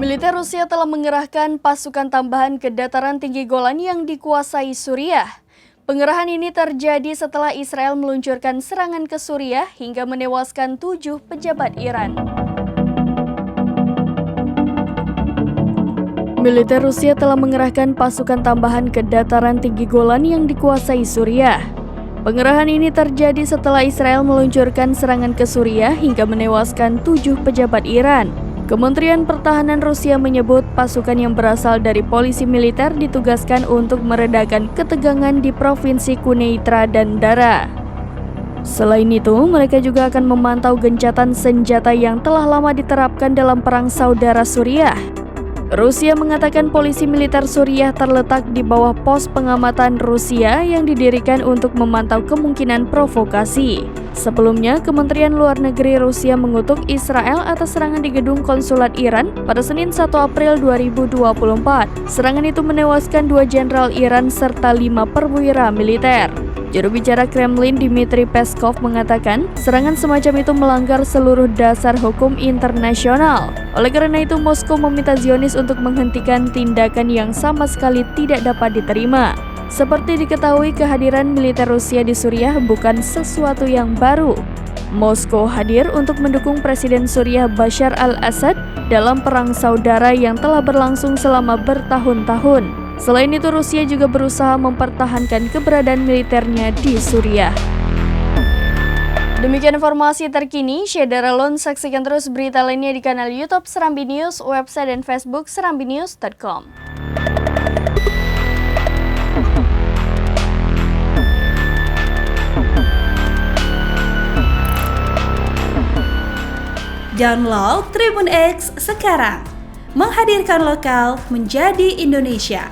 Militer Rusia telah mengerahkan pasukan tambahan ke dataran tinggi Golan yang dikuasai Suriah. Pengerahan ini terjadi setelah Israel meluncurkan serangan ke Suriah hingga menewaskan 7 pejabat Iran. Militer Rusia telah mengerahkan pasukan tambahan ke dataran tinggi Golan yang dikuasai Suriah. Pengerahan ini terjadi setelah Israel meluncurkan serangan ke Suriah hingga menewaskan 7 pejabat Iran. Kementerian Pertahanan Rusia menyebut pasukan yang berasal dari polisi militer ditugaskan untuk meredakan ketegangan di Provinsi Quneitra dan Dara. Selain itu, mereka juga akan memantau gencatan senjata yang telah lama diterapkan dalam perang saudara Suriah. Rusia mengatakan polisi militer Suriah terletak di bawah pos pengamatan Rusia yang didirikan untuk memantau kemungkinan provokasi. Sebelumnya, Kementerian Luar Negeri Rusia mengutuk Israel atas serangan di gedung konsulat Iran pada Senin 1 April 2024. Serangan itu menewaskan 2 jenderal Iran serta 5 perwira militer. Juru bicara Kremlin Dmitry Peskov mengatakan serangan semacam itu melanggar seluruh dasar hukum internasional. Oleh karena itu, Moskow meminta Zionis untuk menghentikan tindakan yang sama sekali tidak dapat diterima. Seperti diketahui, kehadiran militer Rusia di Suriah bukan sesuatu yang baru. Moskow hadir untuk mendukung Presiden Suriah Bashar al-Assad dalam perang saudara yang telah berlangsung selama bertahun-tahun. Selain itu, Rusia juga berusaha mempertahankan keberadaan militernya di Suriah. Demikian informasi terkini, Syederalun saksikan terus berita lainnya di kanal YouTube Serambi News, website dan Facebook serambinews.com. Download Tribun X sekarang, menghadirkan lokal menjadi Indonesia.